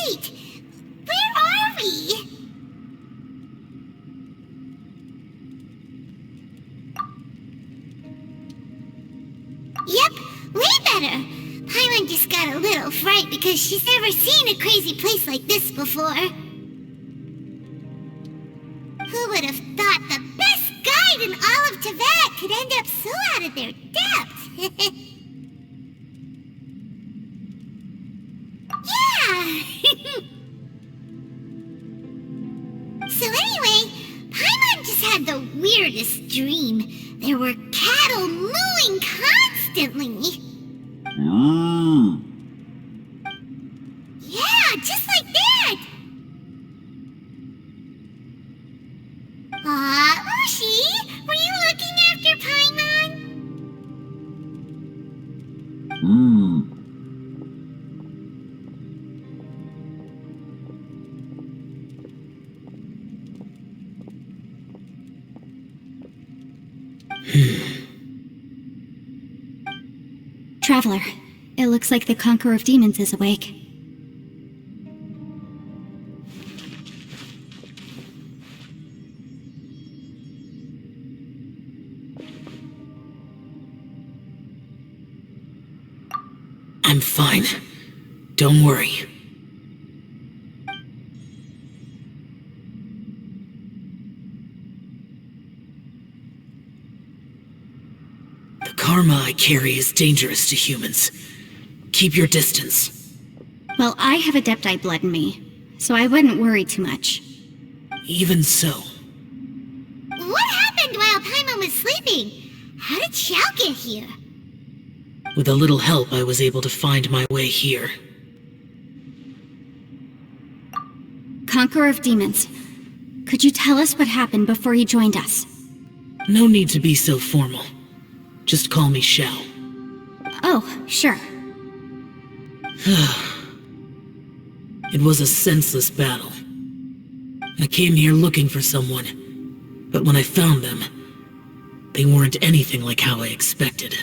Wait! Where are we? Yep, way better. Paimon just got a little fright because she's never seen a crazy place like this before. Who would have thought the best guide in all of Teyvat could end up so out of their depth? Yeah! So anyway, Paimon just had the weirdest dream. There were cattle mooing constantly. Yeah, just like that. Ushi, were you looking after Paimon? Traveler, it looks like the Conqueror of Demons is awake. I'm fine. Don't worry. The karma I carry is dangerous to humans. Keep your distance. Well, I have Adepti blood in me, so I wouldn't worry too much. Even so. What happened while Paimon was sleeping? How did Xiao get here? With a little help, I was able to find my way here. Conqueror of Demons, could you tell us what happened before you joined us? No need to be so formal. Just call me Xiao. Oh, sure. It was a senseless battle. I came here looking for someone, but when I found them, they weren't anything like how I expected.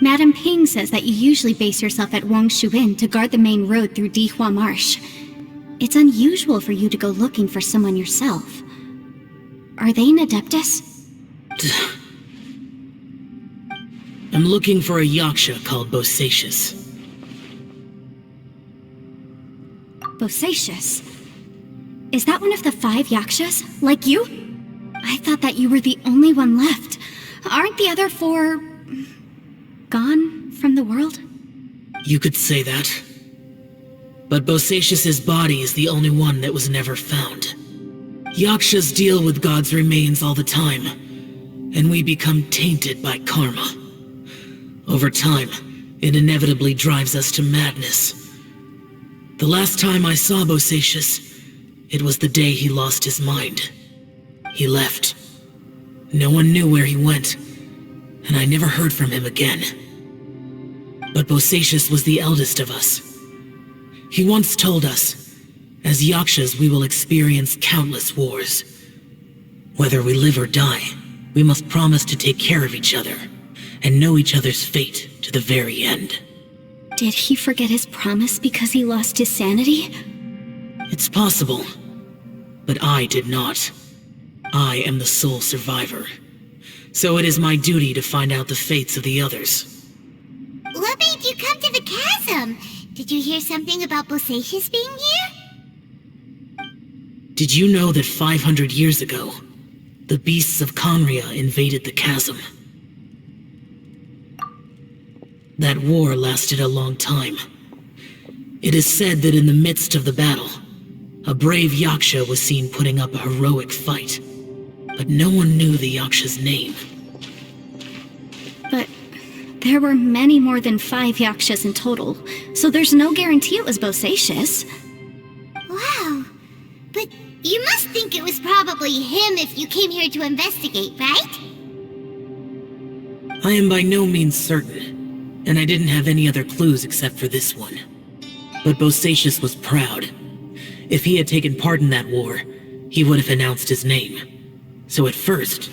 Madame Ping says that you usually base yourself at Wangshu Inn to guard the main road through Dihua Marsh. It's unusual for you to go looking for someone yourself. Are they an Adeptus? I'm looking for a Yaksha called Bosacius. Bosacius? Is that one of the 5 Yakshas, like you? I thought that you were the only one left. Aren't the other 4... gone from the world? You could say that. But Bosacius's body is the only one that was never found. Yakshas deal with God's remains all the time, and we become tainted by karma. Over time, it inevitably drives us to madness. The last time I saw Bosacius, it was the day he lost his mind. He left. No one knew where he went, and I never heard from him again. But Bosacius was the eldest of us. He once told us, as Yakshas we will experience countless wars. Whether we live or die, we must promise to take care of each other, and know each other's fate to the very end. Did he forget his promise because he lost his sanity? It's possible, but I did not. I am the sole survivor. So it is my duty to find out the fates of the others. What made you come to the chasm? Did you hear something about Bosacius being here? Did you know that 500 years ago, the beasts of Conria invaded the chasm? That war lasted a long time. It is said that in the midst of the battle, a brave Yaksha was seen putting up a heroic fight. But no one knew the Yaksha's name. But there were many more than 5 Yakshas in total, so there's no guarantee it was Bosacius. Wow. But you must think it was probably him if you came here to investigate, right? I am by no means certain, and I didn't have any other clues except for this one. But Bosacius was proud. If he had taken part in that war, he would have announced his name. So at first,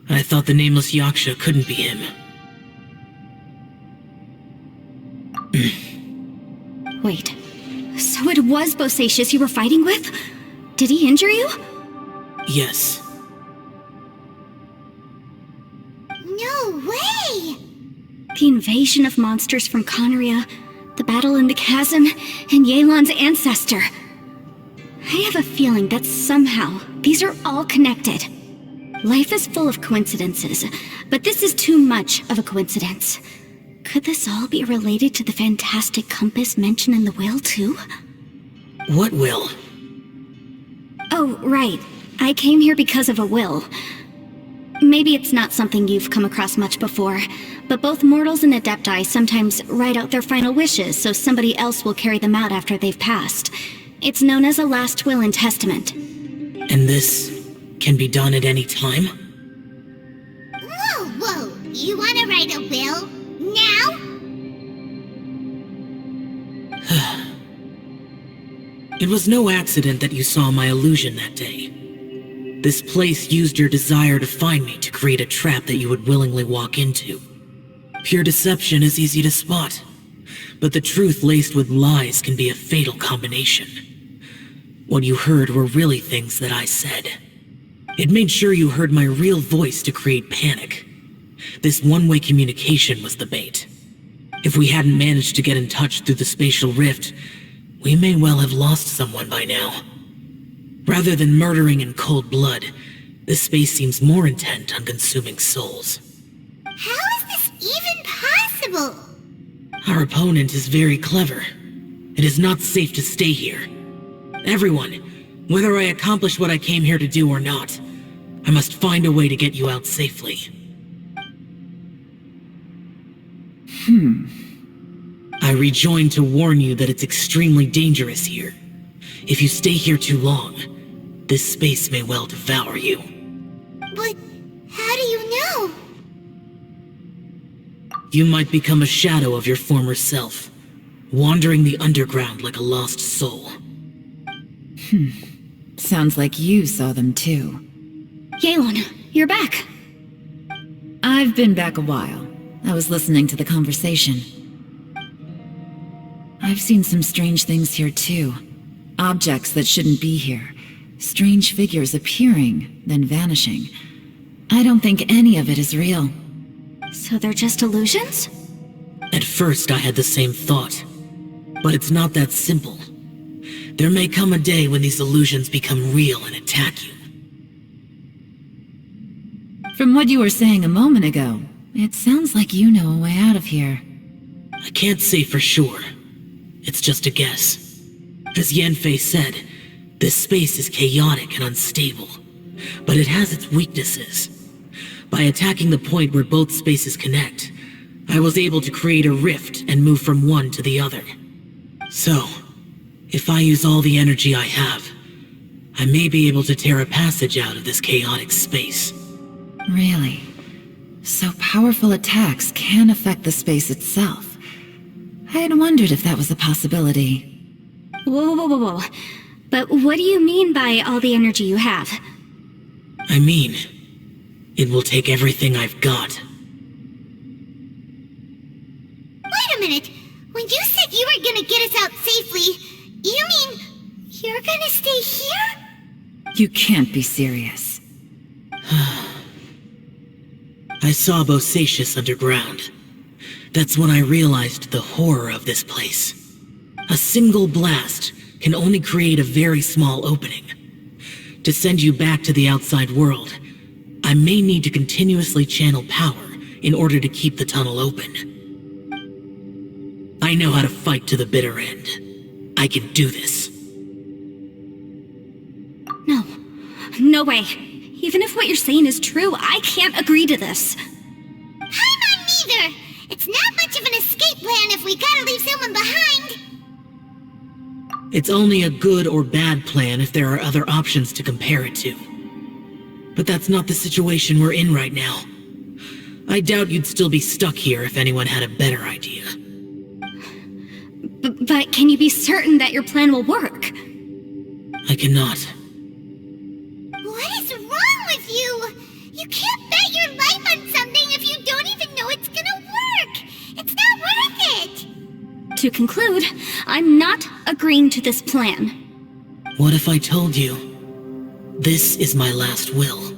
I thought the nameless Yaksha couldn't be him. Wait, So it was Bosacius you were fighting with? Did he injure you? Yes. No way! The invasion of monsters from Conria, the battle in the chasm, and Yelan's ancestor. I have a feeling that somehow these are all connected. Life is full of coincidences, but this is too much of a coincidence. Could this all be related to the fantastic compass mentioned in the will, too? What will? Oh, right. I came here because of a will. Maybe it's not something you've come across much before, but both mortals and adepti sometimes write out their final wishes so somebody else will carry them out after they've passed. It's known as a last will and testament. And this can be done at any time? Whoa! You wanna write a will? Now? It was no accident that you saw my illusion that day. This place used your desire to find me to create a trap that you would willingly walk into. Pure deception is easy to spot, but the truth laced with lies can be a fatal combination. What you heard were really things that I said. It made sure you heard my real voice to create panic. This one-way communication was the bait. If we hadn't managed to get in touch through the spatial rift, we may well have lost someone by now. Rather than murdering in cold blood, this space seems more intent on consuming souls. How is this even possible? Our opponent is very clever. It is not safe to stay here. Everyone, whether I accomplish what I came here to do or not, I must find a way to get you out safely. I rejoined to warn you that it's extremely dangerous here. If you stay here too long, this space may well devour you. But how do you know? You might become a shadow of your former self, wandering the underground like a lost soul. Sounds like you saw them too. Yelan, you're back. I've been back a while. I was listening to the conversation. I've seen some strange things here too. Objects that shouldn't be here. Strange figures appearing, then vanishing. I don't think any of it is real. So they're just illusions? At first I had the same thought, but it's not that simple. There may come a day when these illusions become real and attack you. From what you were saying a moment ago, it sounds like you know a way out of here. I can't say for sure. It's just a guess. As Yanfei said, this space is chaotic and unstable, but it has its weaknesses. By attacking the point where both spaces connect, I was able to create a rift and move from one to the other. So, if I use all the energy I have, I may be able to tear a passage out of this chaotic space. Really? So powerful attacks can affect the space itself. I had wondered if that was a possibility. Whoa. But what do you mean by all the energy you have? I mean, it will take everything I've got. Wait a minute! When you said you were gonna get us out safely, you mean you're gonna stay here? You can't be serious. I saw Bosacius underground. That's when I realized the horror of this place. A single blast can only create a very small opening. To send you back to the outside world, I may need to continuously channel power in order to keep the tunnel open. I know how to fight to the bitter end. I can do this. No way. Even if what you're saying is true, I can't agree to this. I'm not neither! It's not much of an escape plan if we gotta leave someone behind! It's only a good or bad plan if there are other options to compare it to. But that's not the situation we're in right now. I doubt you'd still be stuck here if anyone had a better idea. But can you be certain that your plan will work? I cannot. What is wrong with you? You can't bet your life on something if you don't even know it's gonna work! It's not worth it! to conclude, I'm not agreeing to this plan. What if I told you, this is my last will?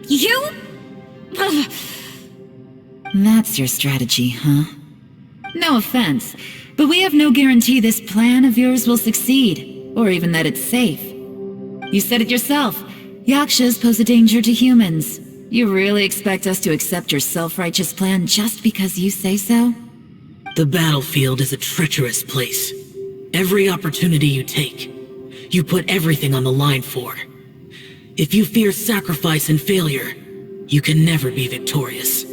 You? Ugh. That's your strategy, huh? No offense, but we have no guarantee this plan of yours will succeed, or even that it's safe. You said it yourself. Yakshas pose a danger to humans. You really expect us to accept your self-righteous plan just because you say so? The battlefield is a treacherous place. Every opportunity you take, you put everything on the line for. If you fear sacrifice and failure, you can never be victorious.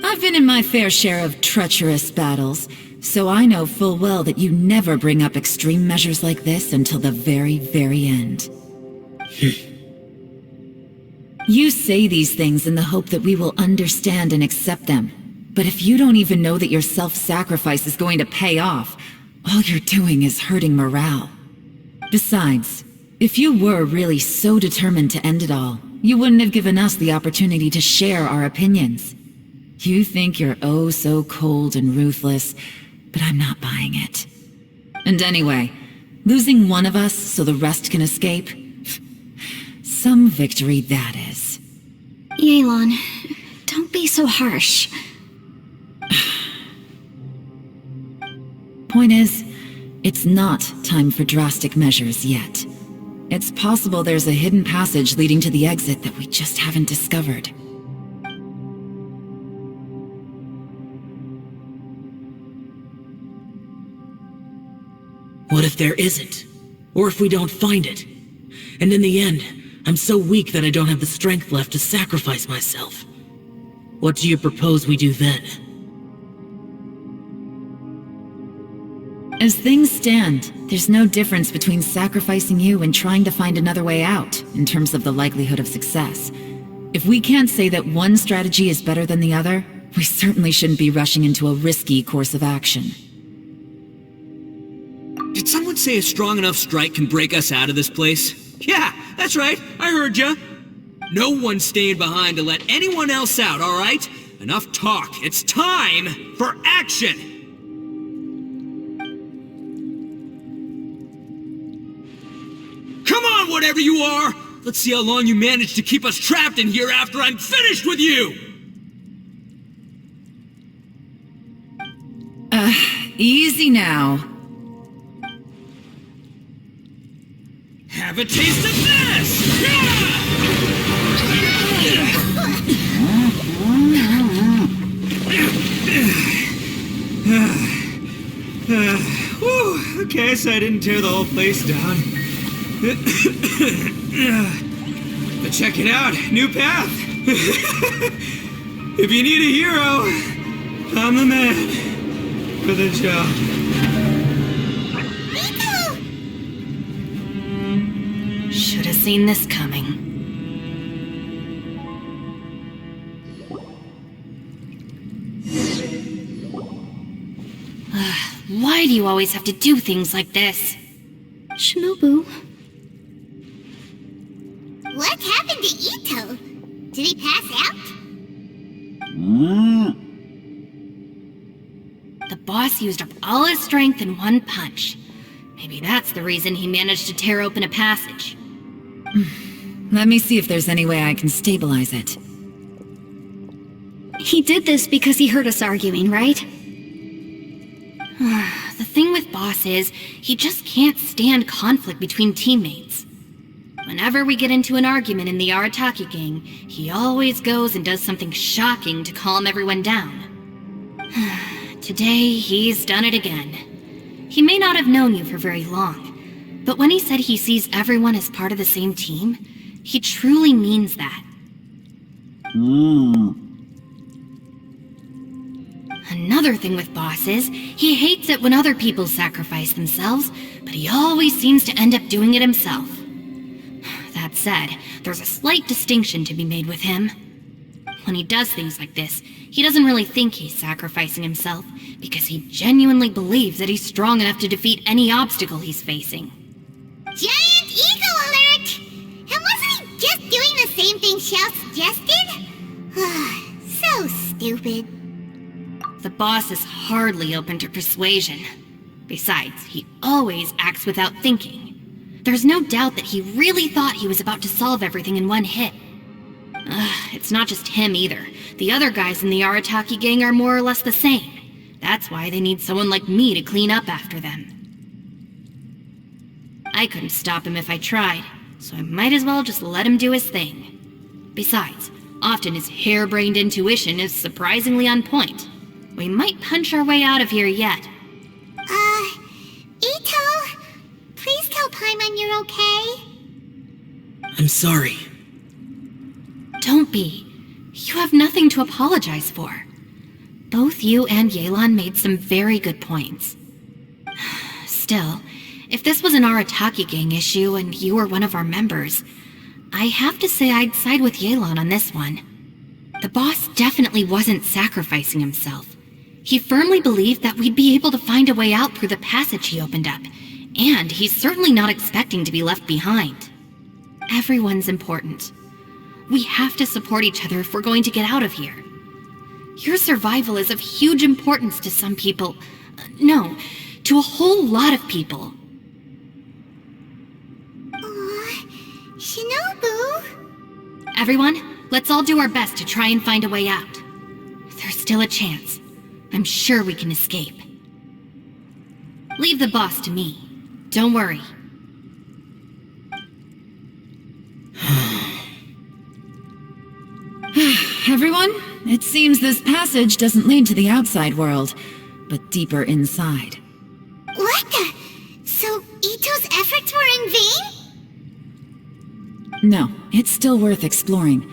I've been in my fair share of treacherous battles, so I know full well that you never bring up extreme measures like this until the very, very end. You say these things in the hope that we will understand and accept them. But if you don't even know that your self-sacrifice is going to pay off, all you're doing is hurting morale. Besides, if you were really so determined to end it all, you wouldn't have given us the opportunity to share our opinions. You think you're oh so cold and ruthless, but I'm not buying it. And anyway, losing one of us so the rest can escape? Some victory that is. Yelan, don't be so harsh. Point is, it's not time for drastic measures yet. It's possible there's a hidden passage leading to the exit that we just haven't discovered. What if there isn't? Or if we don't find it? And in the end, I'm so weak that I don't have the strength left to sacrifice myself. What do you propose we do then? As things stand, there's no difference between sacrificing you and trying to find another way out, in terms of the likelihood of success. If we can't say that one strategy is better than the other, we certainly shouldn't be rushing into a risky course of action. Did someone say a strong enough strike can break us out of this place? Yeah, that's right, I heard ya. No one's staying behind to let anyone else out, alright? Enough talk, it's time for action! Come on, whatever you are! Let's see how long you manage to keep us trapped in here after I'm finished with you! Easy now. Have a taste of this! Whew, okay, so I didn't tear the whole place down. But check it out, new path! If you need a hero, I'm the man for the job. Should have seen this coming. Why do you always have to do things like this? Shinobu. What happened to Ito? Did he pass out? The boss used up all his strength in one punch. Maybe that's the reason he managed to tear open a passage. Let me see if there's any way I can stabilize it. He did this because he heard us arguing, right? The thing with Boss is, he just can't stand conflict between teammates. Whenever we get into an argument in the Arataki gang, he always goes and does something shocking to calm everyone down. Today, he's done it again. He may not have known you for very long, but when he said he sees everyone as part of the same team, he truly means that. Another thing with Boss is, he hates it when other people sacrifice themselves, but he always seems to end up doing it himself. That said, there's a slight distinction to be made with him. When he does things like this, he doesn't really think he's sacrificing himself, because he genuinely believes that he's strong enough to defeat any obstacle he's facing. Giant ego alert! And wasn't he just doing the same thing Xiao suggested? So stupid. The boss is hardly open to persuasion. Besides, he always acts without thinking. There's no doubt that he really thought he was about to solve everything in one hit. It's not just him either. The other guys in the Arataki gang are more or less the same. That's why they need someone like me to clean up after them. I couldn't stop him if I tried, so I might as well just let him do his thing. Besides, often his harebrained intuition is surprisingly on point. We might punch our way out of here yet. Ito, please tell Paimon you're okay. I'm sorry. Don't be. You have nothing to apologize for. Both you and Yelan made some very good points. Still, if this was an Arataki gang issue and you were one of our members, I have to say I'd side with Yelan on this one. The boss definitely wasn't sacrificing himself. He firmly believed that we'd be able to find a way out through the passage he opened up, and he's certainly not expecting to be left behind. Everyone's important. We have to support each other if we're going to get out of here. Your survival is of huge importance to some people. No, to a whole lot of people. Aw, Shinobu. Everyone, let's all do our best to try and find a way out. There's still a chance. I'm sure we can escape. Leave the boss to me. Don't worry. Everyone, it seems this passage doesn't lead to the outside world, but deeper inside. What the? So Ito's efforts were in vain? No, it's still worth exploring.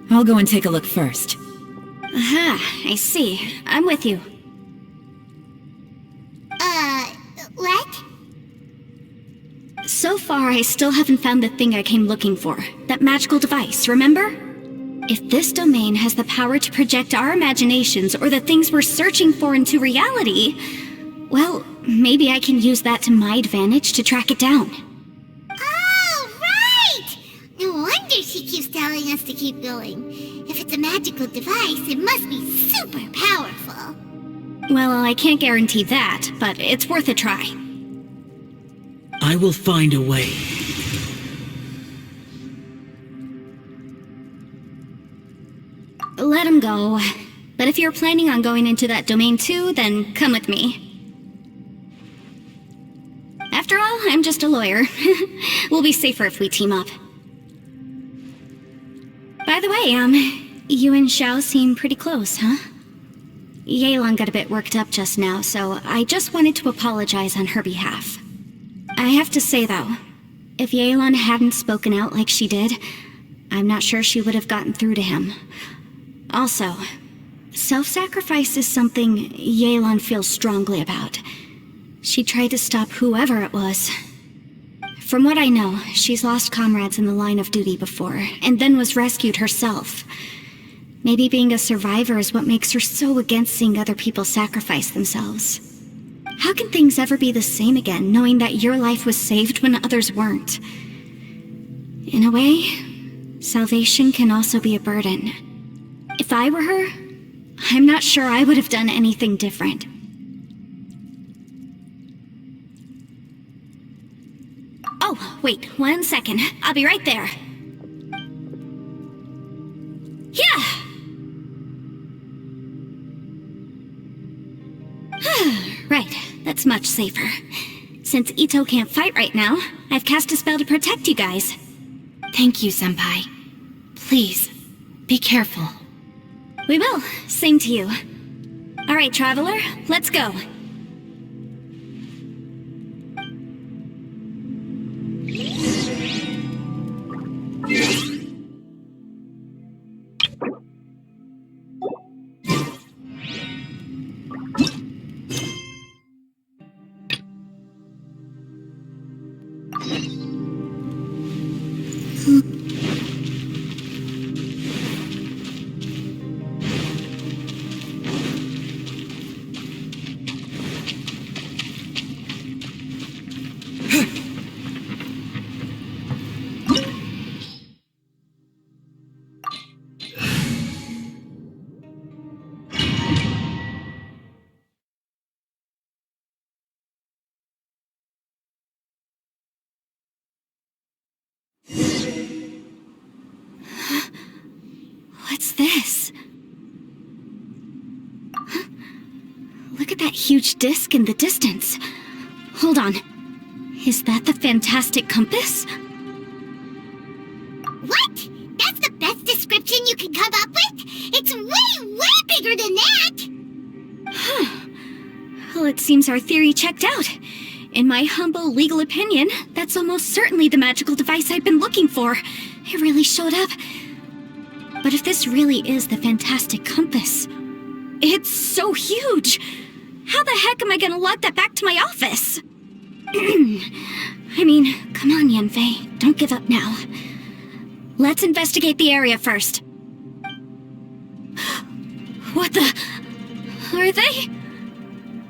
I'll go and take a look first. Aha, I see. I'm with you. What? So far, I still haven't found the thing I came looking for. That magical device, remember? If this domain has the power to project our imaginations or the things we're searching for into reality, well, maybe I can use that to my advantage to track it down. Oh, right! No wonder she keeps telling us to keep going. If it's a magical device, it must be super powerful. Well, I can't guarantee that, but it's worth a try. I will find a way. Let him go. But if you're planning on going into that domain too, then come with me. After all, I'm just a lawyer. We'll be safer if we team up. By the way, you and Xiao seem pretty close, huh? Yelan got a bit worked up just now, so I just wanted to apologize on her behalf. I have to say, though, if Yelan hadn't spoken out like she did, I'm not sure she would have gotten through to him. Also, self-sacrifice is something Yelan feels strongly about. She tried to stop whoever it was. From what I know, she's lost comrades in the line of duty before, and then was rescued herself. Maybe being a survivor is what makes her so against seeing other people sacrifice themselves. How can things ever be the same again, knowing that your life was saved when others weren't? In a way, salvation can also be a burden. If I were her, I'm not sure I would have done anything different. Oh, wait, 1 second. I'll be right there. Yeah! Right, that's much safer. Since Ito can't fight right now, I've cast a spell to protect you guys. Thank you, Senpai. Please, be careful. We will. Same to you. All right, Traveler, let's go. What's this? Huh? Look at that huge disc in the distance. Hold on. Is that the fantastic compass? What? That's the best description you can come up with? It's way bigger than that! Huh. Well, it seems our theory checked out. In my humble legal opinion, that's almost certainly the magical device I've been looking for. It really showed up. But if this really is the fantastic compass, it's so huge! How the heck am I gonna lug that back to my office? I mean, come on, Yanfei. Don't give up now. Let's investigate the area first. What the...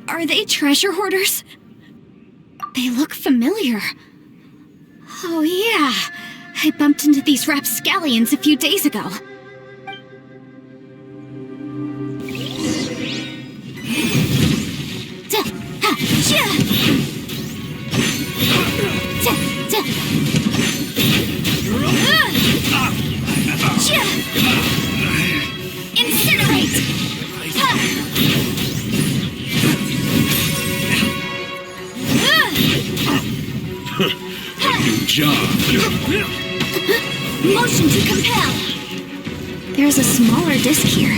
Are they treasure hoarders? They look familiar. Oh yeah, I bumped into these rapscallions a few days ago. Incinerate! Good job. Motion to compel! There's a smaller disc here.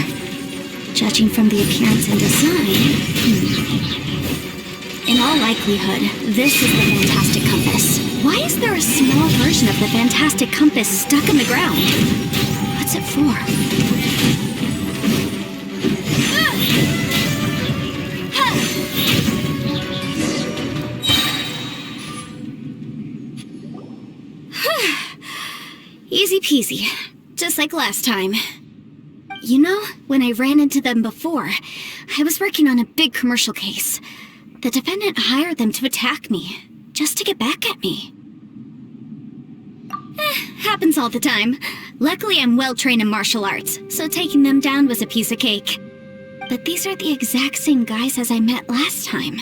Judging from the appearance and design... In all likelihood, this is the fantastic compass. Why is there a small version of the fantastic compass stuck in the ground? What's it for? Easy peasy, just like last time. You know, when I ran into them before, I was working on a big commercial case. The defendant hired them to attack me, just to get back at me. Happens all the time. Luckily, I'm well trained in martial arts, so taking them down was a piece of cake. But these are the exact same guys as I met last time.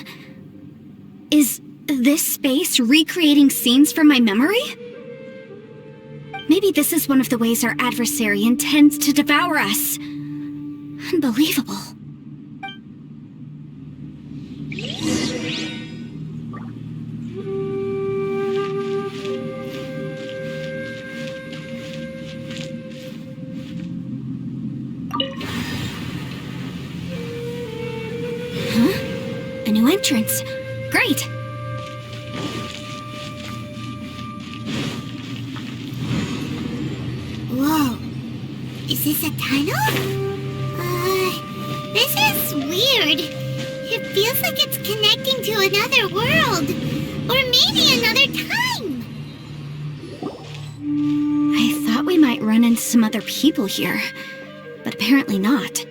Is this space recreating scenes from my memory? Maybe this is one of the ways our adversary intends to devour us. Unbelievable. Huh? A new entrance. Great! Whoa. Is this a tunnel? This is weird. It feels like it's connecting to another world. Or maybe another time. I thought we might run into some other people here, but apparently not.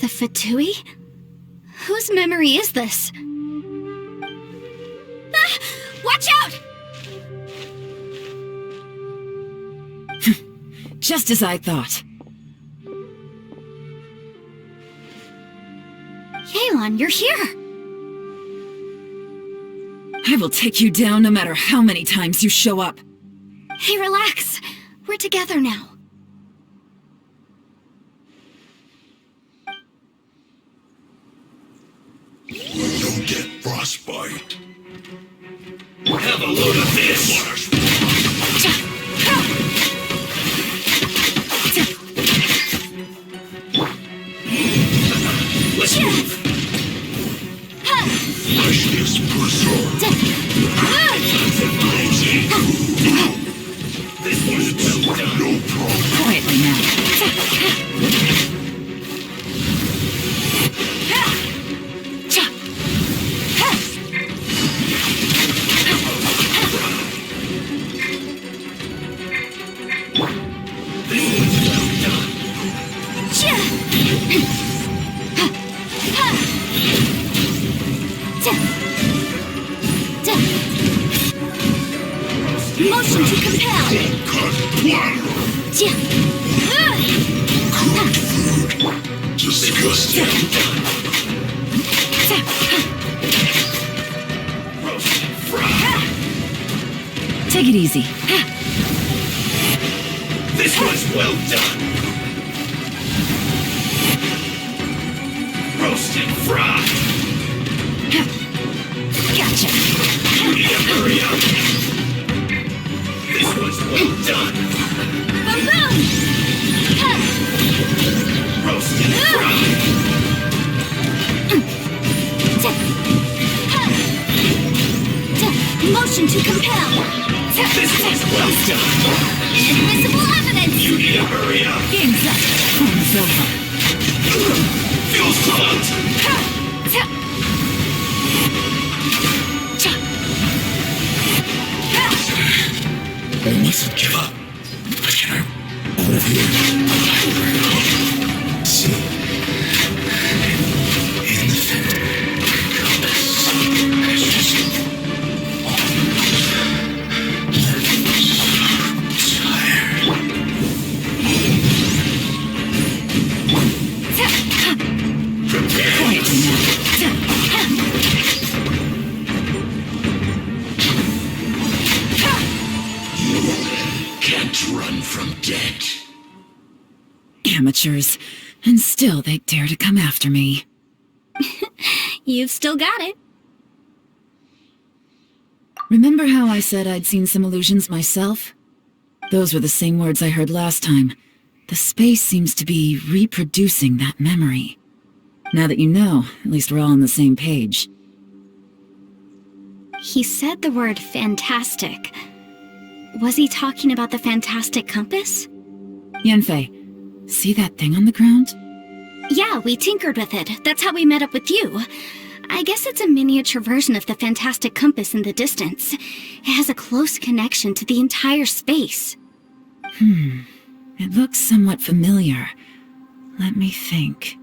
The Fatui? Whose memory is this? Ah! Watch out! Just as I thought. Yelan, you're here! I will take you down no matter how many times you show up. Hey, relax. We're together now. You'll get frostbite. Have a load of this! Let's move! Freshness preserved. This one's well done. No problem. Quietly now. Motion to compel! Disgusting. Take it easy. This was well done! Roasted fried! Gotcha! You need to hurry up! This was well done! Boom boom! Roasted fried! Motion to compel! This was well done! Invisible evidence! You need to hurry up! Game's up. Form's over. Feels hot! I mustn't give up. But get out of here. See? In the center. It's just... Can't run from death. Amateurs. And still they dare to come after me. You've still got it. Remember how I said I'd seen some illusions myself? Those were the same words I heard last time. The space seems to be reproducing that memory. Now that you know, at least we're all on the same page. He said the word fantastic. Was he talking about the fantastic compass? Yanfei, see that thing on the ground? Yeah, we tinkered with it. That's how we met up with you. I guess it's a miniature version of the fantastic compass in the distance. It has a close connection to the entire space. It looks somewhat familiar. Let me think.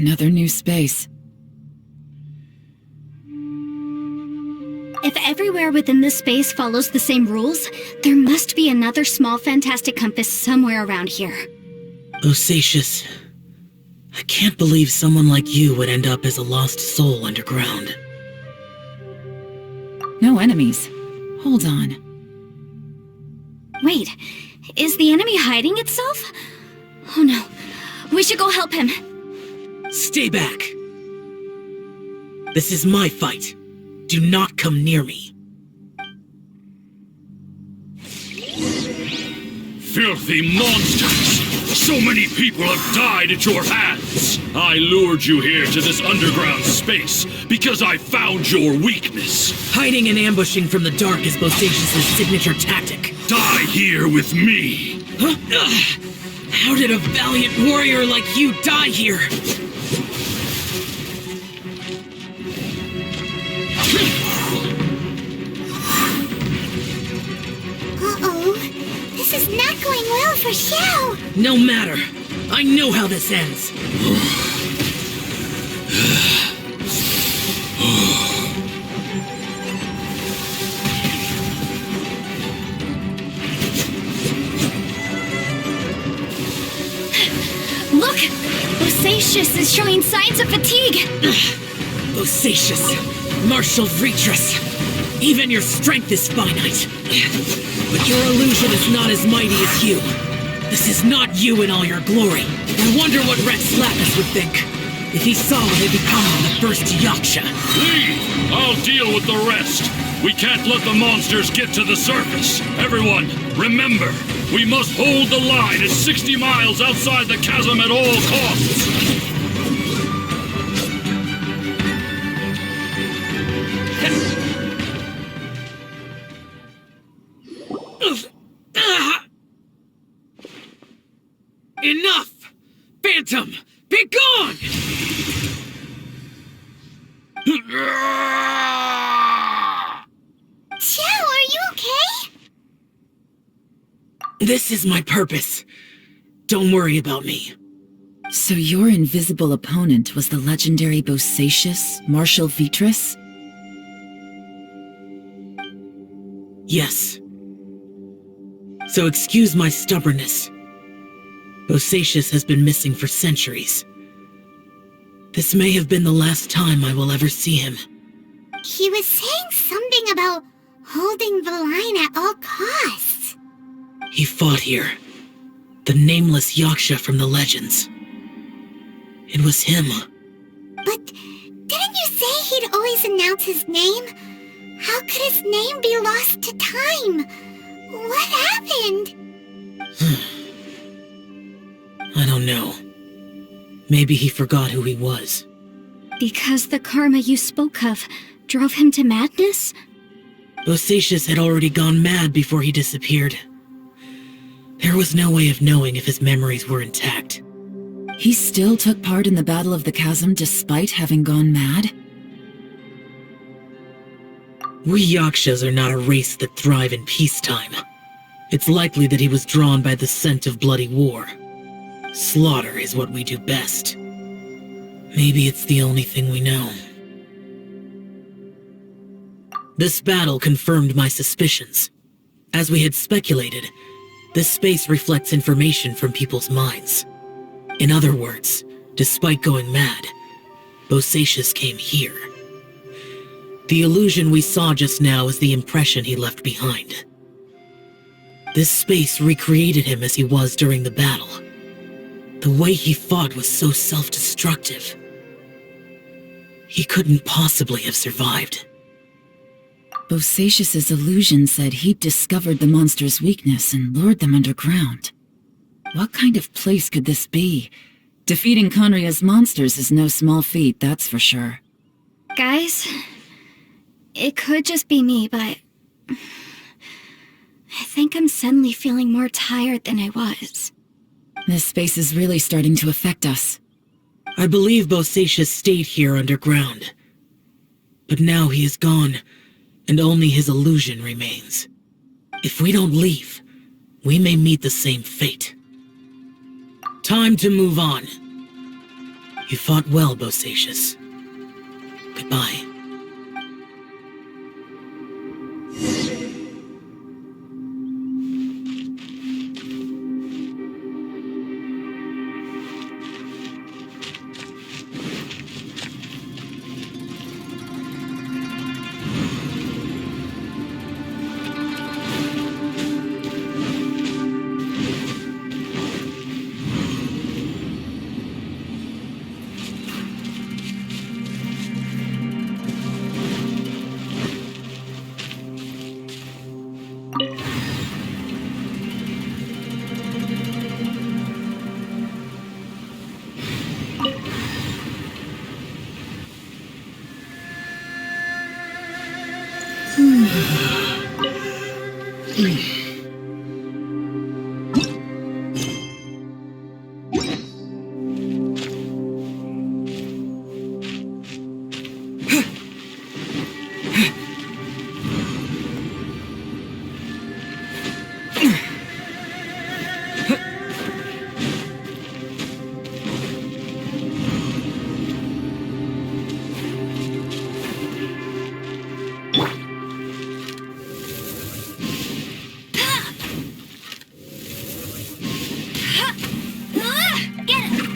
Another new space. If everywhere within this space follows the same rules, there must be another small fantastic compass somewhere around here. Osacious, I can't believe someone like you would end up as a lost soul underground. No enemies. Hold on. Wait, is the enemy hiding itself? Oh no, we should go help him. Stay back. This is my fight. Do not come near me. Filthy monsters! So many people have died at your hands! I lured you here to this underground space because I found your weakness. Hiding and ambushing from the dark is Bosacious' signature tactic. Die here with me! Huh? Ugh. How did a valiant warrior like you die here? Uh-oh. This is not going well for Xiao. No matter. I know how this ends. Look! Bosacious is showing signs of fatigue! Bosacious, martial Vitris. Even your strength is finite. But your illusion is not as mighty as you. This is not you in all your glory. I wonder what Rex Lapis would think if he saw what had become of the first Yaksha. Leave! I'll deal with the rest. We can't let the monsters get to the surface. Everyone, remember, we must hold the line at 60 miles outside the chasm at all costs. Enough! Phantom, be gone! Xiao, are you okay? This is my purpose. Don't worry about me. So your invisible opponent was the legendary Bosacious, Martial Vitris? Yes. So excuse my stubbornness. Bosacious has been missing for centuries. This may have been the last time I will ever see him. He was saying something about holding the line at all costs. He fought here. The nameless Yaksha from the legends. It was him. But didn't you say he'd always announce his name? How could his name be lost to time? What happened? I don't know. Maybe he forgot who he was. Because the karma you spoke of drove him to madness? Bosacious had already gone mad before he disappeared. There was no way of knowing if his memories were intact. He still took part in the Battle of the Chasm despite having gone mad? We Yakshas are not a race that thrive in peacetime. It's likely that he was drawn by the scent of bloody war. Slaughter is what we do best. Maybe it's the only thing we know. This battle confirmed my suspicions. As we had speculated, this space reflects information from people's minds. In other words, despite going mad, Bosacious came here. The illusion we saw just now is the impression he left behind. This space recreated him as he was during the battle. The way he fought was so self-destructive. He couldn't possibly have survived. Bosacious's illusion said he'd discovered the monster's weakness and lured them underground. What kind of place could this be? Defeating Conria's monsters is no small feat, that's for sure. Guys, it could just be me, but I think I'm suddenly feeling more tired than I was. This space is really starting to affect us. I believe Bosacious stayed here underground. But now he is gone, and only his illusion remains. If we don't leave, we may meet the same fate. Time to move on. You fought well, Bosacious. Goodbye. Get him!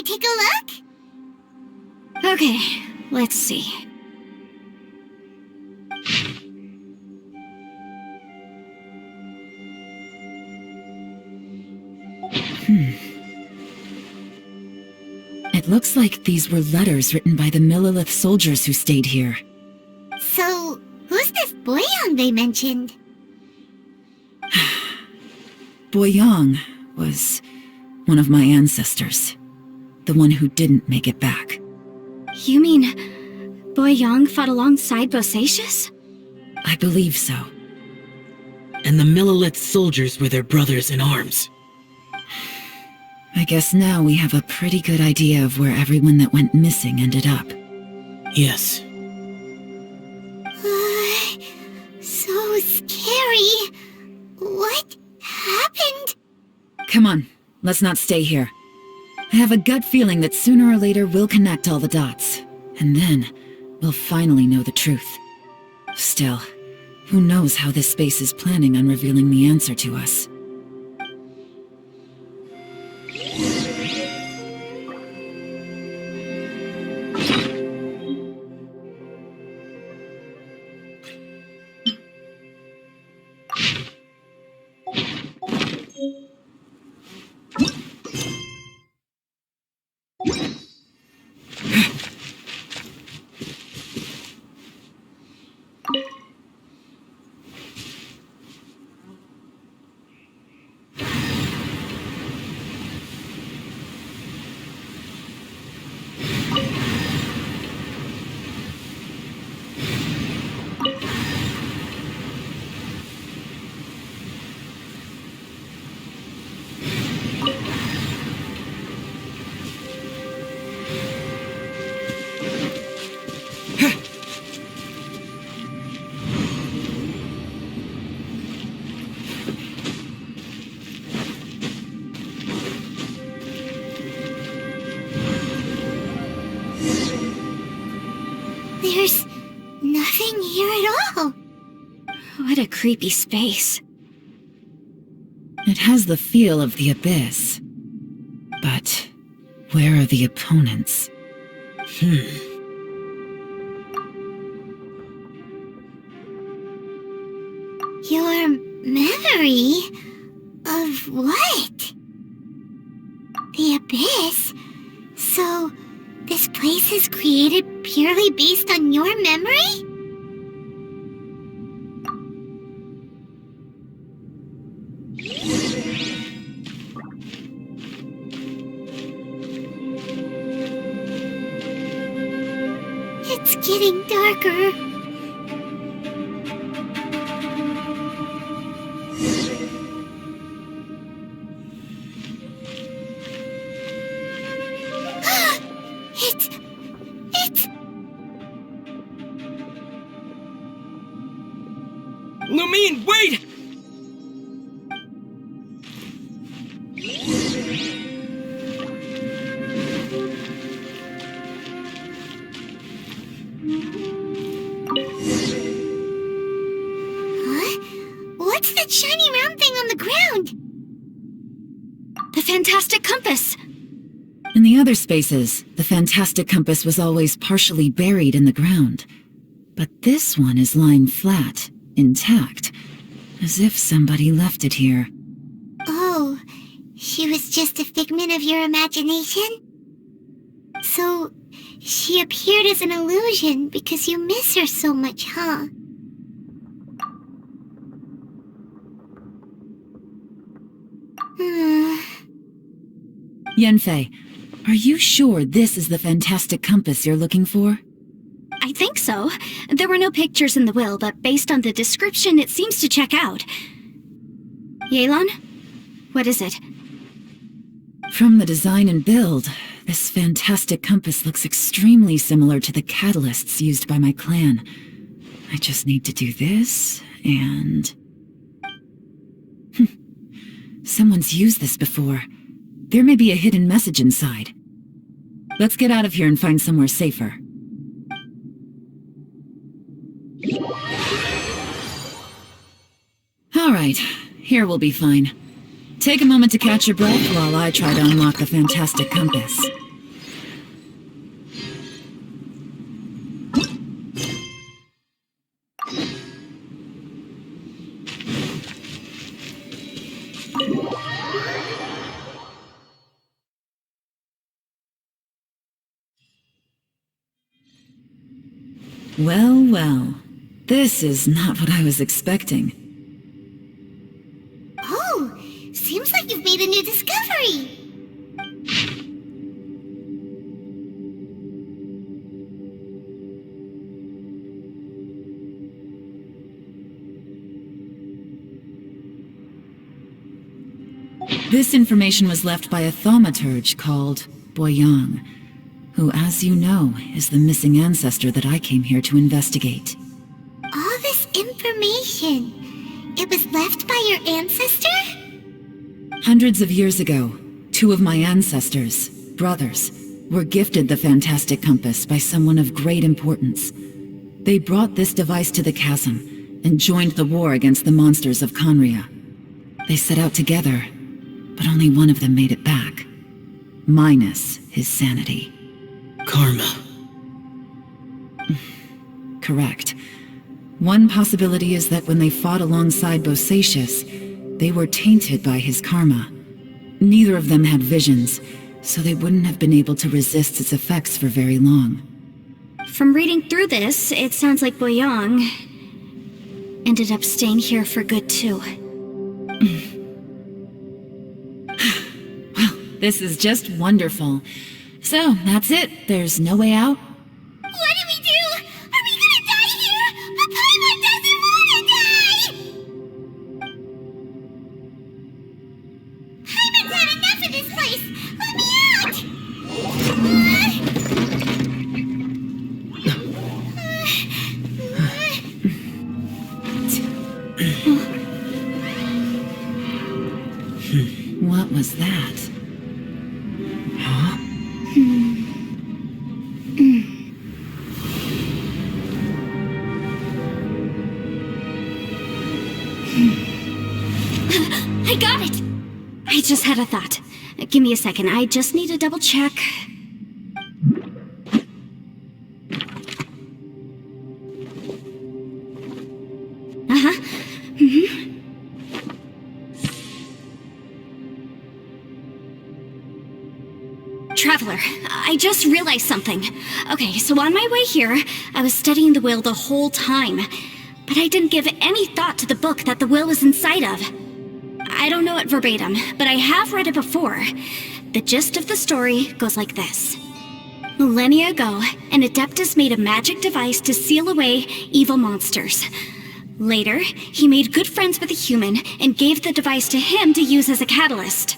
take a look? Okay, let's see. It looks like these were letters written by the Millilith soldiers who stayed here. So, who's this Boyang they mentioned? Boyang was one of my ancestors. The one who didn't make it back. You mean Boyang fought alongside Bosacius? I believe so. And the Millilith soldiers were their brothers in arms. I guess now we have a pretty good idea of where everyone that went missing ended up. Yes. So scary. What happened? Come on, let's not stay here. I have a gut feeling that sooner or later we'll connect all the dots. And then, we'll finally know the truth. Still, who knows how this space is planning on revealing the answer to us. There's nothing here at all. What a creepy space. It has the feel of the abyss. But where are the opponents? Your memory of what? The abyss? So, this place is created purely based on your memory? It's getting darker. It's... Lumine, wait! Huh? What's that shiny round thing on the ground? The fantastic compass! In the other spaces, the fantastic compass was always partially buried in the ground. But this one is lying flat, intact, as if somebody left it here. Oh, she was just a figment of your imagination? So, she appeared as an illusion because you miss her so much, huh? Yanfei, are you sure this is the fantastic compass you're looking for? I think so. There were no pictures in the will, but based on the description, it seems to check out. Yelan? What is it? From the design and build, this fantastic compass looks extremely similar to the catalysts used by my clan. I just need to do this, and... Someone's used this before. There may be a hidden message inside. Let's get out of here and find somewhere safer. Alright, here we'll be fine. Take a moment to catch your breath while I try to unlock the fantastic compass. Well, well. This is not what I was expecting. Oh, seems like you've made a new discovery. This information was left by a thaumaturge called Boyang, who, as you know, is the missing ancestor that I came here to investigate. All this information, it was left by your ancestor? Hundreds of years ago, two of my ancestors, brothers, were gifted the fantastic compass by someone of great importance. They brought this device to the chasm and joined the war against the monsters of Conria. They set out together, but only one of them made it back. Minus his sanity. Karma. Correct. One possibility is that when they fought alongside Bosacius, they were tainted by his karma. Neither of them had visions, so they wouldn't have been able to resist its effects for very long. From reading through this, it sounds like Boyang ended up staying here for good too. Well, this is just wonderful. So, that's it. There's no way out? What do we do? Are we gonna die here? But Paimon doesn't wanna die! Paimon's had enough of this place! Let me out! What was that? Huh? I got it! I just had a thought. Give me a second, I just need to double check. Traveler, I just realized something. Okay, so on my way here, I was studying the will the whole time, but I didn't give any thought to the book that the will was inside of. I don't know it verbatim, but I have read it before. The gist of the story goes like this. Millennia ago, an Adeptus made a magic device to seal away evil monsters. Later, he made good friends with a human and gave the device to him to use as a catalyst.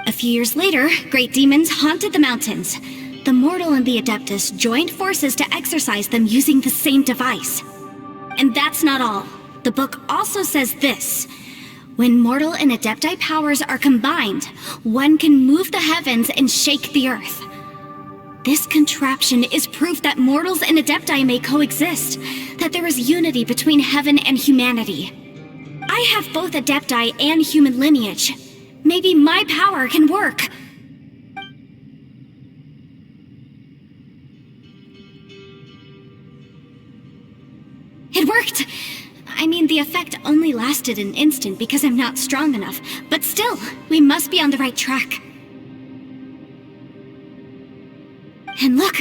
A few years later, great demons haunted the mountains. The mortal and the Adeptus joined forces to exorcise them using the same device. And that's not all. The book also says this. When mortal and Adepti powers are combined, one can move the heavens and shake the earth. This contraption is proof that mortals and Adepti may coexist, that there is unity between heaven and humanity. I have both Adepti and human lineage. Maybe my power can work. It worked! I mean, the effect only lasted an instant because I'm not strong enough, but still, we must be on the right track. And look,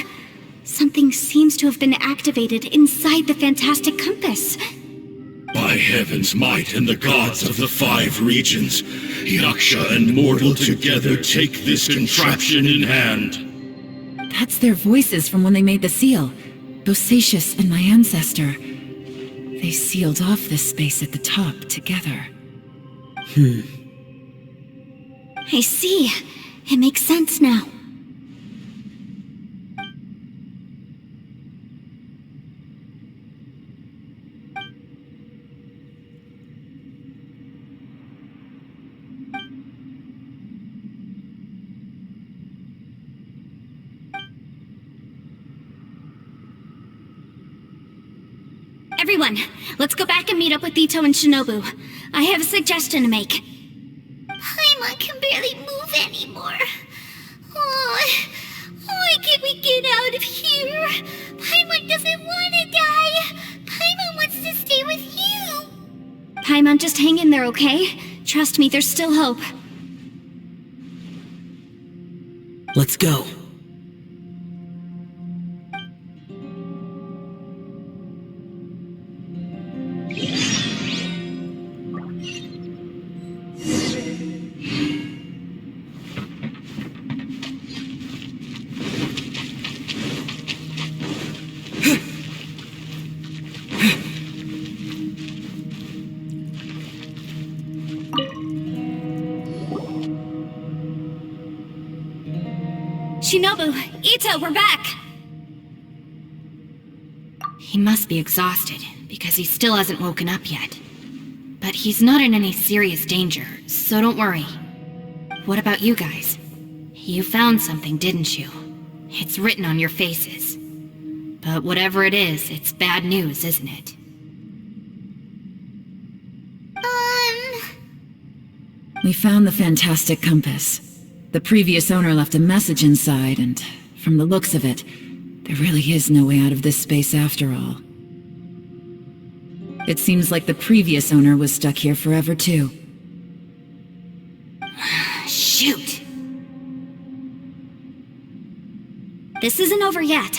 something seems to have been activated inside the fantastic compass. By heaven's might and the gods of the 5 regions, Yaksha and mortal together take this contraption in hand. That's their voices from when they made the seal. Bosacius and my ancestor. They sealed off this space at the top together. I see. It makes sense now. Everyone, let's go back and meet up with Ito and Shinobu. I have a suggestion to make. Paimon can barely move anymore. Why can't we get out of here? Paimon doesn't want to die. Paimon wants to stay with you. Paimon, just hang in there, okay? Trust me, there's still hope. Let's go. Shinobu, Ito, we're back! He must be exhausted, because he still hasn't woken up yet. But he's not in any serious danger, so don't worry. What about you guys? You found something, didn't you? It's written on your faces. But whatever it is, it's bad news, isn't it? We found the fantastic compass. The previous owner left a message inside, and from the looks of it, there really is no way out of this space after all. It seems like the previous owner was stuck here forever too. Shoot! This isn't over yet.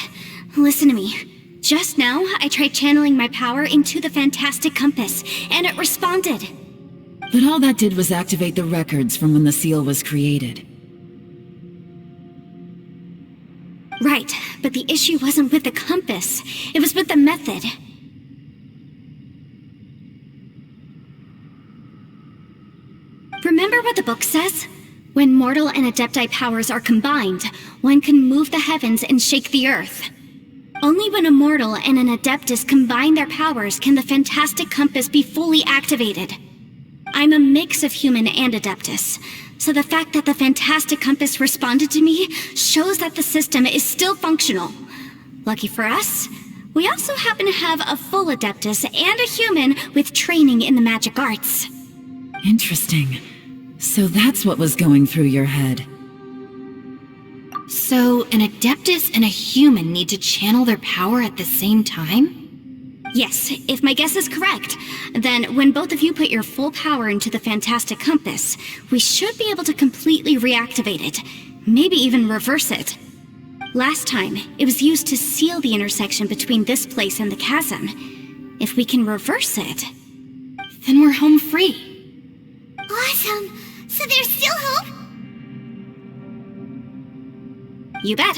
Listen to me. Just now, I tried channeling my power into the fantastic compass, and it responded. But all that did was activate the records from when the seal was created. Right, but the issue wasn't with the compass. It was with the method. Remember what the book says? When mortal and Adepti powers are combined, one can move the heavens and shake the earth. Only when a mortal and an Adeptus combine their powers can the fantastic compass be fully activated. I'm a mix of human and Adeptus, so the fact that the fantastic compass responded to me shows that the system is still functional. Lucky for us, we also happen to have a full Adeptus and a human with training in the magic arts. Interesting. So that's what was going through your head. So, an Adeptus and a human need to channel their power at the same time? Yes, if my guess is correct, then when both of you put your full power into the fantastic compass, we should be able to completely reactivate it, maybe even reverse it. Last time, it was used to seal the intersection between this place and the chasm. If we can reverse it, Then we're home free. Awesome! So there's still hope? you bet.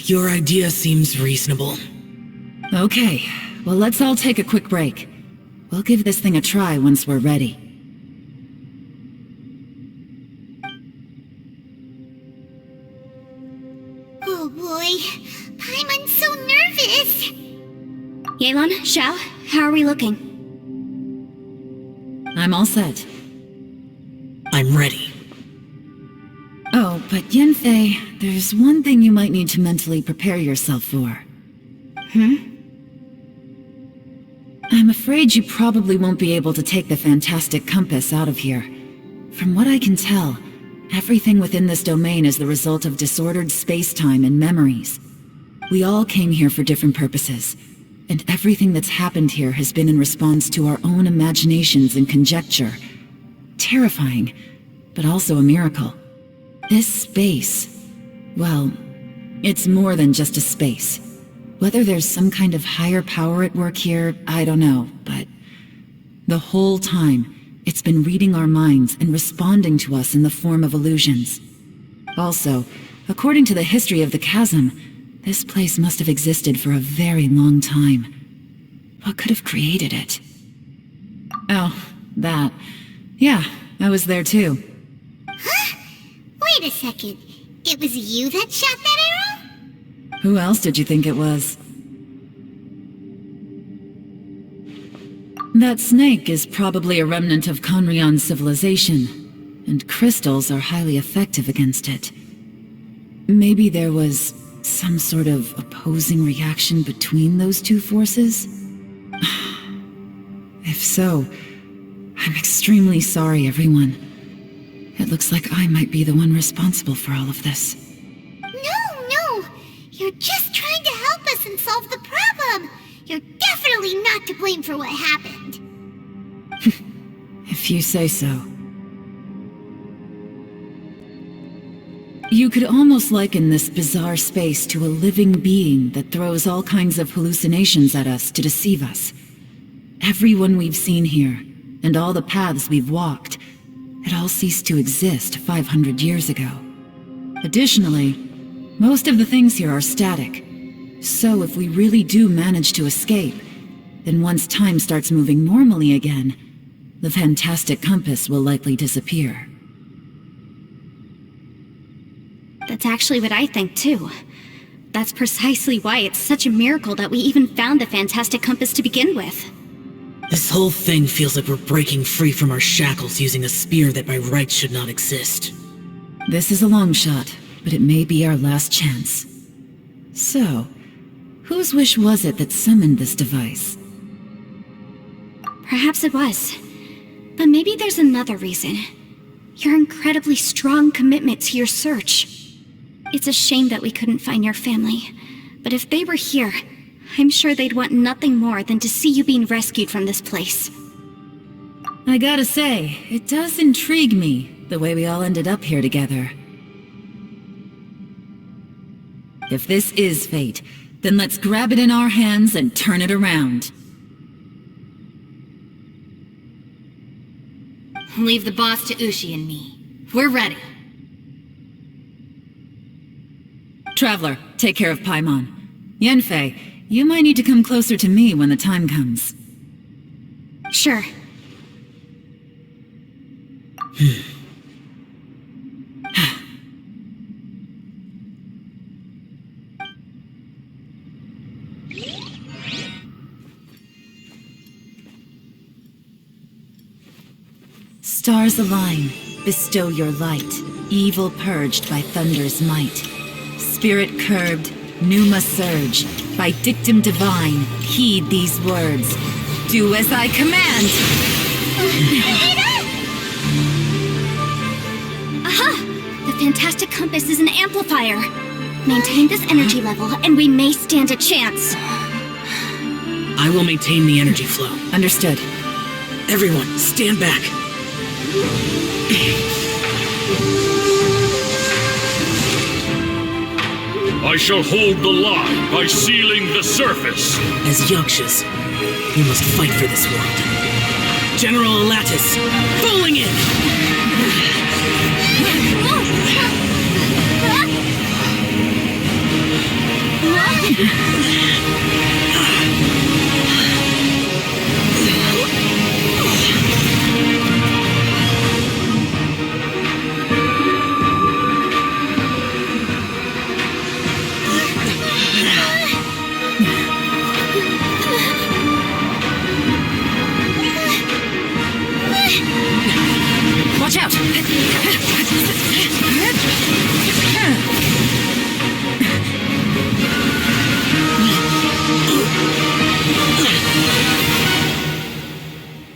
Your idea seems reasonable. Okay, well let's all take a quick break. We'll give this thing a try once we're ready. Oh boy, Paimon's so nervous! Yelan, Xiao, how are we looking? I'm all set. I'm ready. Oh, but Yanfei, there's one thing you might need to mentally prepare yourself for. I'm afraid you probably won't be able to take the fantastic compass out of here. From what I can tell, everything within this domain is the result of disordered space-time and memories. We all came here for different purposes, and everything that's happened here has been in response to our own imaginations and conjecture. Terrifying, but also a miracle. This space, well, it's more than just a space. Whether there's some kind of higher power at work here, I don't know, but the whole time, it's been reading our minds and responding to us in the form of illusions. Also, according to the history of the chasm, this place must have existed for a very long time. What could have created it? Oh, that. Yeah, I was there too. Huh? Wait a second. It was you that shot that arrow? Who else did you think it was? That snake is probably a remnant of Conrion's civilization, and crystals are highly effective against it. Maybe there was some sort of opposing reaction between those two forces? If so, I'm extremely sorry, everyone. It looks like I might be the one responsible for all of this. No! You're just trying to help us and solve the problem! You're definitely not to blame for what happened. If you say so. You could almost liken this bizarre space to a living being that throws all kinds of hallucinations at us to deceive us. Everyone we've seen here, and all the paths we've walked, it all ceased to exist 500 years ago. Additionally, most of the things here are static. So if we really do manage to escape, then once time starts moving normally again, the fantastic compass will likely disappear. That's actually what I think, too. That's precisely why it's such a miracle that we even found the fantastic compass to begin with. This whole thing feels like we're breaking free from our shackles using a spear that by rights should not exist. This is a long shot, but it may be our last chance. So, whose wish was it that summoned this device? Perhaps it was. But maybe there's another reason. Your incredibly strong commitment to your search. It's a shame that we couldn't find your family. But if they were here, I'm sure they'd want nothing more than to see you being rescued from this place. I gotta say, it does intrigue me, the way we all ended up here together. If this is fate, then let's grab it in our hands and turn it around. Leave the boss to Ushi and me. We're ready. Traveler, take care of Paimon. Yanfei, you might need to come closer to me when the time comes. Sure. Stars align, bestow your light, evil purged by thunder's might. Spirit curbed, pneuma surge, by dictum divine, heed these words. Do as I command! Aha! The fantastic compass is an amplifier. Maintain this energy level, and we may stand a chance. I will maintain the energy flow. Understood. Everyone, stand back. I shall hold the line by sealing the surface. As Yakshas, we must fight for this world. General Alatus, falling in! Watch out!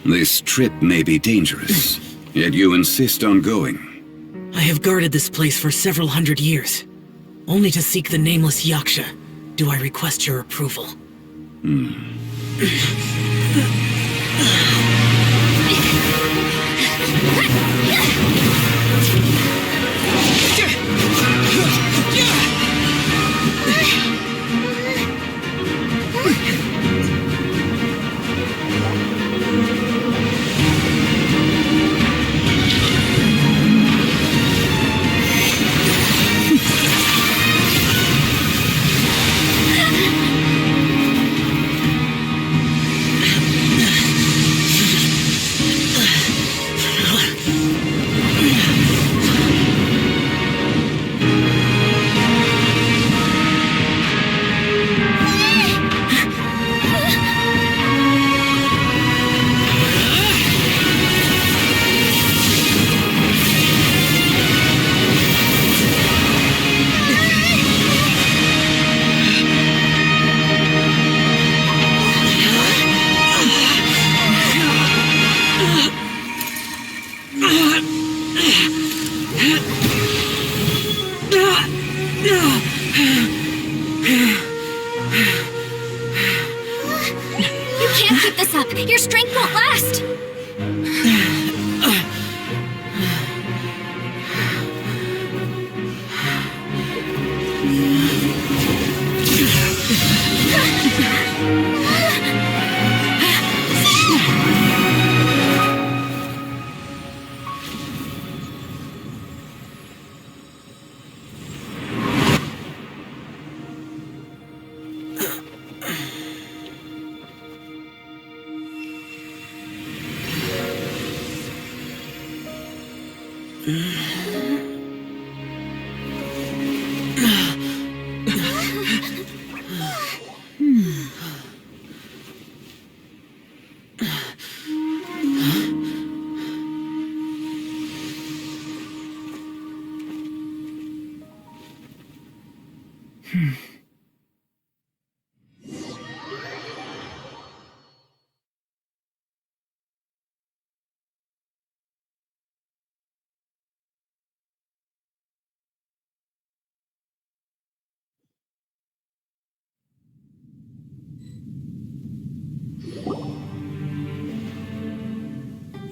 This trip may be dangerous, yet you insist on going. I have guarded this place for several hundred years. Only to seek the nameless Yaksha do I request your approval. You can't keep this up! Your strength won't last!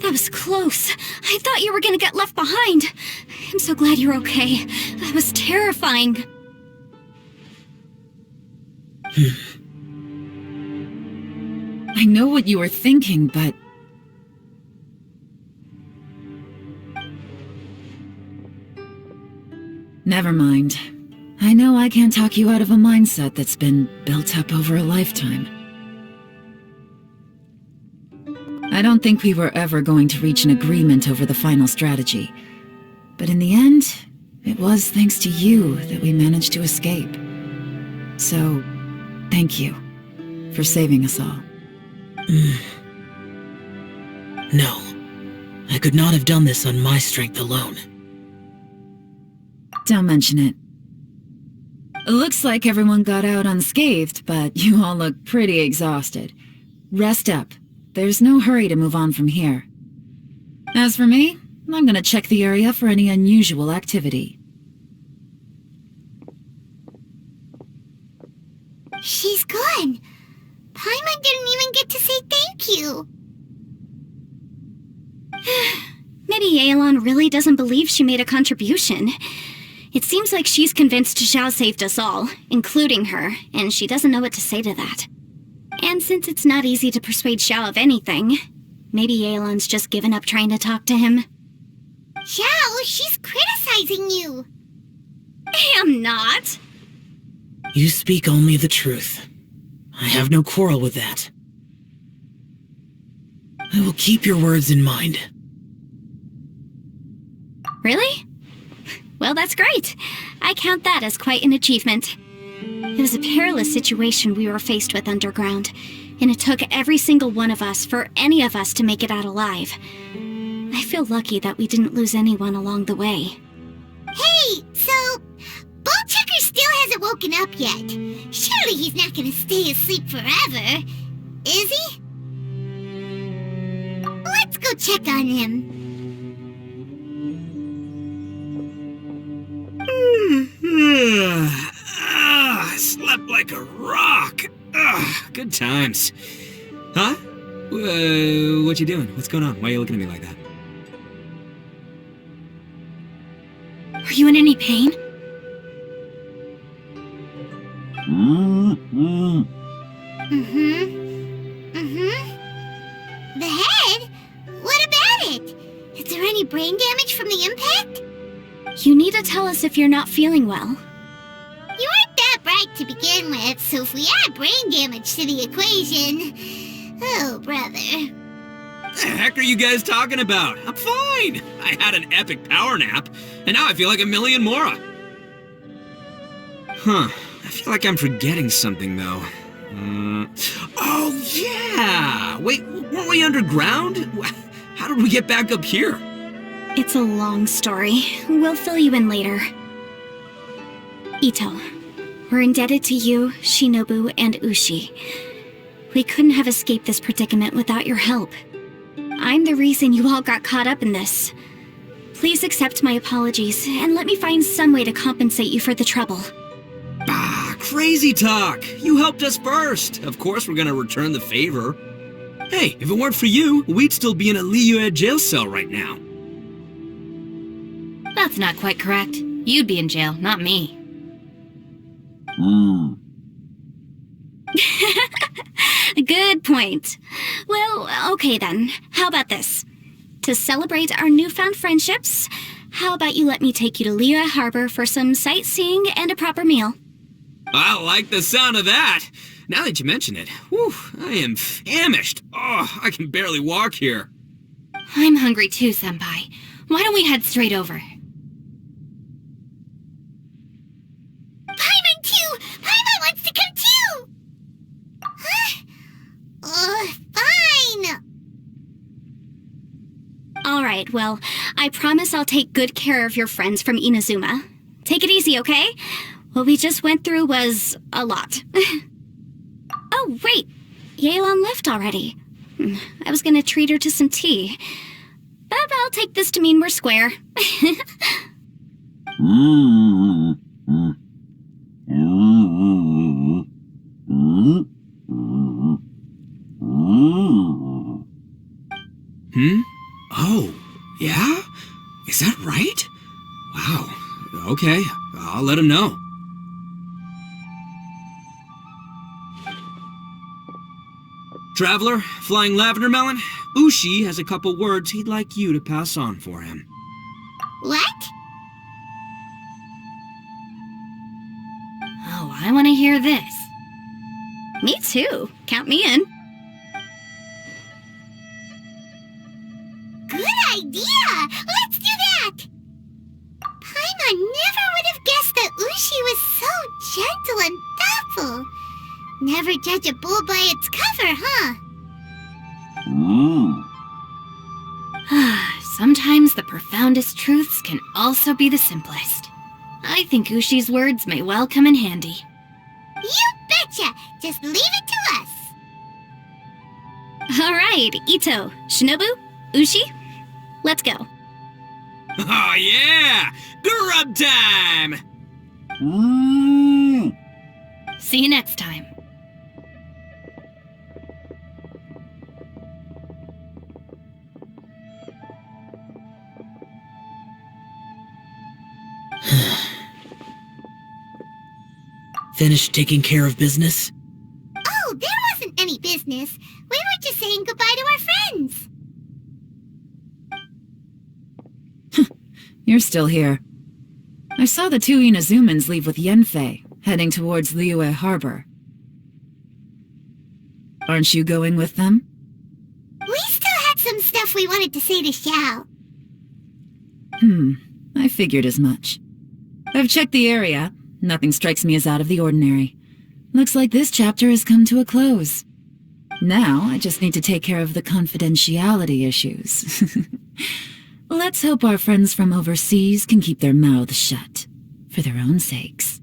That was close. I thought you were gonna get left behind. I'm so glad you're okay. That was terrifying. I know what you were thinking, but... Never mind. I know I can't talk you out of a mindset that's been built up over a lifetime. I don't think we were ever going to reach an agreement over the final strategy. But in the end, it was thanks to you that we managed to escape. So, thank you for saving us all. No. I could not have done this on my strength alone. Don't mention it. It looks like everyone got out unscathed, but you all look pretty exhausted. Rest up. There's no hurry to move on from here. As for me, I'm gonna check the area for any unusual activity. She's gone. Paimon didn't even get to say thank you. Maybe Yelan really doesn't believe she made a contribution. It seems like she's convinced Xiao saved us all, including her, and she doesn't know what to say to that. And since it's not easy to persuade Xiao of anything, maybe Yelan's just given up trying to talk to him. Xiao, she's criticizing you. I am not. You speak only the truth. I have no quarrel with that. I will keep your words in mind. Really? Well, that's great. I count that as quite an achievement. It was a perilous situation we were faced with underground, and it took every single one of us for any of us to make it out alive. I feel lucky that we didn't lose anyone along the way. Hey, so Ballchecker still hasn't woken up yet. Surely he's not gonna stay asleep forever, is he? Let's go check on him. I slept like a rock. Good times. Huh? What you doing? What's going on? Why are you looking at me like that? Are you in any pain? The head? What about it? Is there any brain damage from the impact? You need to tell us if you're not feeling well. You aren't that bright to begin with, so if we add brain damage to the equation... Oh, brother. The heck are you guys talking about? I'm fine. I had an epic power nap, and now I feel like a million more. Huh. I feel like I'm forgetting something, though. Oh, yeah! Wait, weren't we underground? How did we get back up here? It's a long story. We'll fill you in later. Ito, we're indebted to you, Shinobu, and Ushi. We couldn't have escaped this predicament without your help. I'm the reason you all got caught up in this. Please accept my apologies, and let me find some way to compensate you for the trouble. Crazy talk! You helped us first! Of course we're gonna return the favor. Hey, if it weren't for you, we'd still be in a Liyue jail cell right now. That's not quite correct. You'd be in jail, not me. Good point. Well, okay then. How about this? To celebrate our newfound friendships, how about you let me take you to Liyue Harbor for some sightseeing and a proper meal? I like the sound of that! Now that you mention it, whew, I am famished. Oh, I can barely walk here. I'm hungry too, Senpai. Why don't we head straight over? Paimon too! Paimon wants to come too! Alright, well, I promise I'll take good care of your friends from Inazuma. Take it easy, okay? What we just went through was a lot. Oh, wait! Yelan left already. I was gonna treat her to some tea. But I'll take this to mean we're square. Oh, yeah? Is that right? Wow. Okay, I'll let him know. Traveler, Flying Lavender Melon, Ushi has a couple words he'd like you to pass on for him. What? Oh, I want to hear this. Me too. Count me in. Good idea! Let's do that! Paimon never would have guessed that Ushi was so gentle and thoughtful. Never judge a bull by its cover, huh? Sometimes the profoundest truths can also be the simplest. I think Ushi's words may well come in handy. You betcha! Just leave it to us! Alright, Ito, Shinobu, Ushi, let's go. Oh yeah! Grub time! See you next time. Finished taking care of business? Oh, there wasn't any business. We were just saying goodbye to our friends. You're still here. I saw the two Inazumans leave with Yenfei, heading towards Liyue Harbor. Aren't you going with them? We still had some stuff we wanted to say to Xiao. I figured as much. I've checked the area. Nothing strikes me as out of the ordinary. Looks like this chapter has come to a close. Now, I just need to take care of the confidentiality issues. Let's hope our friends from overseas can keep their mouths shut. For their own sakes.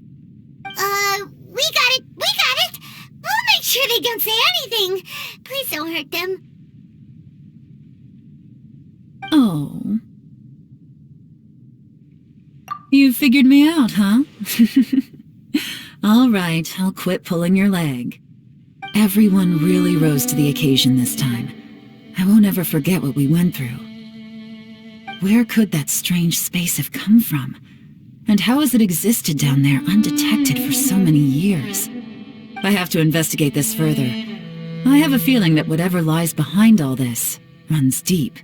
We got it! We got it! We'll make sure they don't say anything. Please don't hurt them. Oh. You figured me out, huh? All right, I'll quit pulling your leg. Everyone really rose to the occasion this time. I won't ever forget what we went through. Where could that strange space have come from? And how has it existed down there undetected for so many years? I have to investigate this further. I have a feeling that whatever lies behind all this runs deep.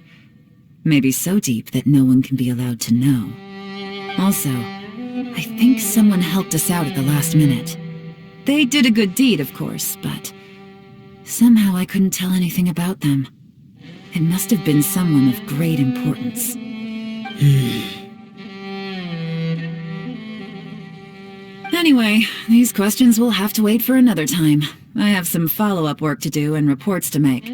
Maybe so deep that no one can be allowed to know. Also, I think someone helped us out at the last minute. They did a good deed, of course, but somehow I couldn't tell anything about them. It must have been someone of great importance. Anyway, these questions will have to wait for another time. I have some follow-up work to do and reports to make.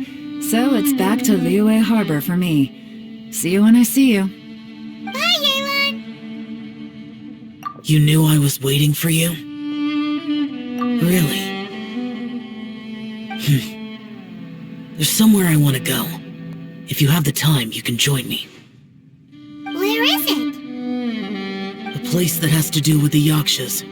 So it's back to Liyue Harbor for me. See you when I see you. Bye, Yelan! You knew I was waiting for you? Really? There's somewhere I want to go. If you have the time, you can join me. Where is it? A place that has to do with the Yakshas.